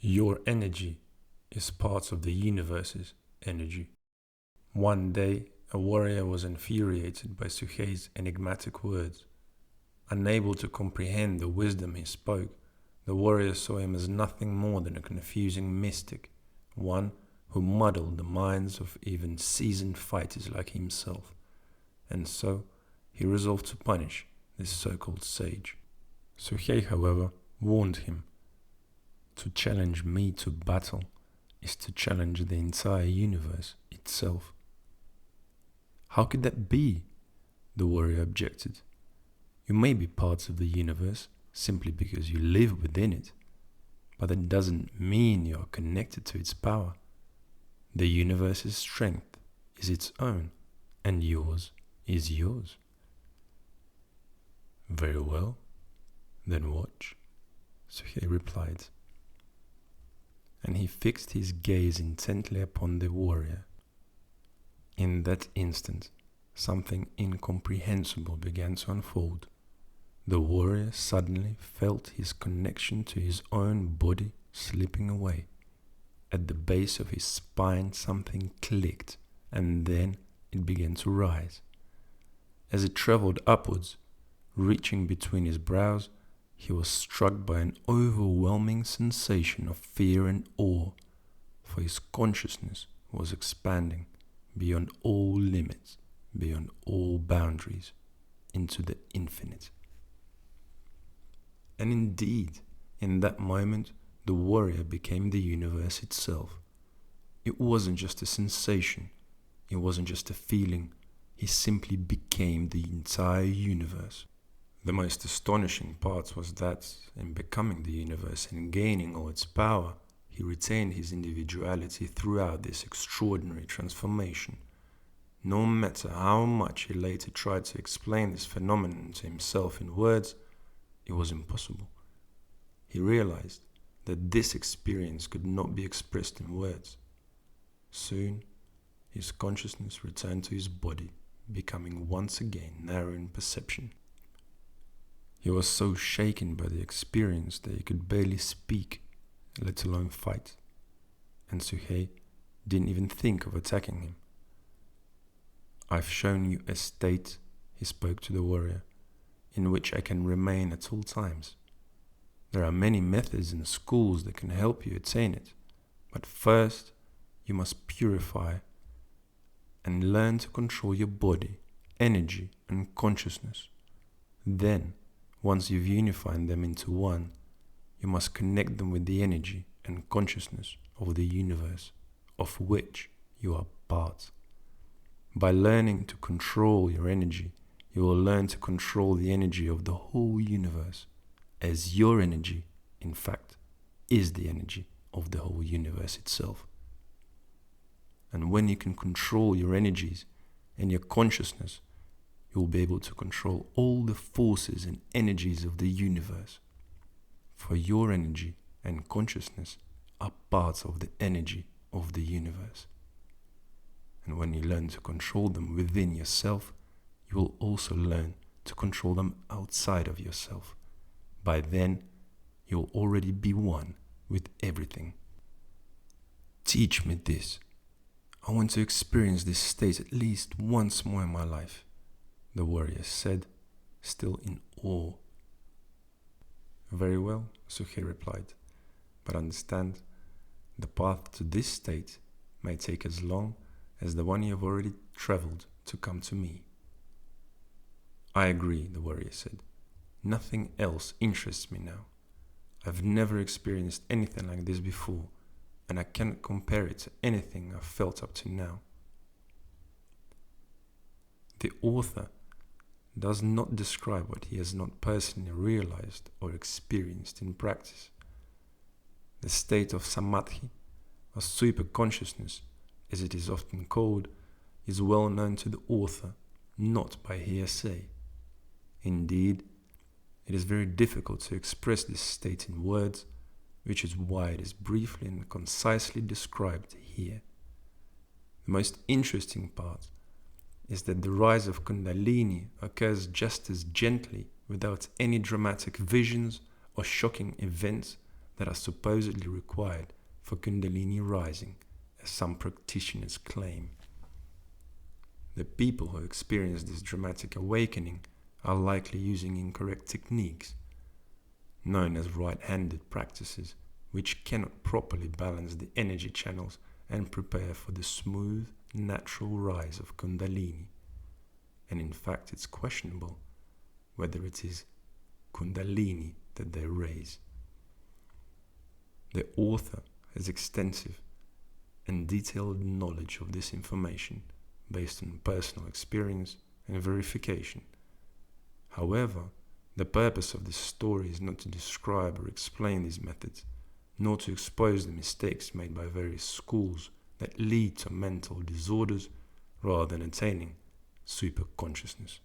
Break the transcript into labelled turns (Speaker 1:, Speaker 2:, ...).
Speaker 1: Your energy is part of the universe's energy. One day, a warrior was infuriated by Suhei's enigmatic words. Unable to comprehend the wisdom he spoke, the warrior saw him as nothing more than a confusing mystic, one who muddled the minds of even seasoned fighters like himself. And so, he resolved to punish this so-called sage. Suhei, however, warned him, "To challenge me to battle is to challenge the entire universe itself." "How could that be?" the warrior objected. "You may be parts of the universe simply because you live within it, but that doesn't mean you are connected to its power. The universe's strength is its own, and yours is yours." "Very well, then watch," Suhei replied. And he fixed his gaze intently upon the warrior. In that instant, something incomprehensible began to unfold. The warrior suddenly felt his connection to his own body slipping away. At the base of his spine, something clicked, and then it began to rise. As it traveled upwards, reaching between his brows, he was struck by an overwhelming sensation of fear and awe, for his consciousness was expanding beyond all limits, beyond all boundaries, into the infinite. And indeed, in that moment, the warrior became the universe itself. It wasn't just a sensation, it wasn't just a feeling, he simply became the entire universe. The most astonishing part was that, in becoming the universe and gaining all its power, he retained his individuality throughout this extraordinary transformation. No matter how much he later tried to explain this phenomenon to himself in words, it was impossible. He realized that this experience could not be expressed in words. Soon, his consciousness returned to his body, becoming once again narrow in perception. He was so shaken by the experience that he could barely speak, let alone fight, and Suhei didn't even think of attacking him. "I've shown you a state," he spoke to the warrior, "in which I can remain at all times. There are many methods and schools that can help you attain it, but first you must purify and learn to control your body, energy, and consciousness. Then, once you've unified them into one, you must connect them with the energy and consciousness of the universe, of which you are part. By learning to control your energy, you will learn to control the energy of the whole universe, as your energy, in fact, is the energy of the whole universe itself. And when you can control your energies and your consciousness, you will be able to control all the forces and energies of the universe. For your energy and consciousness are parts of the energy of the universe. And when you learn to control them within yourself, you will also learn to control them outside of yourself. By then, you will already be one with everything." "Teach me this. I want to experience this state at least once more in my life," the warrior said, still in awe. "Very well," Suhei replied, "but understand, the path to this state may take as long as the one you have already traveled to come to me." "I agree," the warrior said. "Nothing else interests me now. I've never experienced anything like this before, and I cannot compare it to anything I've felt up to now." The author does not describe what he has not personally realized or experienced in practice. The state of samadhi, or super-consciousness, as it is often called, is well known to the author, not by hearsay. Indeed, it is very difficult to express this state in words, which is why it is briefly and concisely described here. The most interesting part is that the rise of kundalini occurs just as gently, without any dramatic visions or shocking events, that are supposedly required for kundalini rising, as some practitioners claim. The people who experience this dramatic awakening are likely using incorrect techniques, known as right-handed practices, which cannot properly balance the energy channels and prepare for the smooth, natural rise of kundalini. And in fact, it's questionable whether it is kundalini that they raise. The author has extensive and detailed knowledge of this information based on personal experience and verification. However, the purpose of this story is not to describe or explain these methods, nor to expose the mistakes made by various schools that lead to mental disorders rather than attaining super consciousness.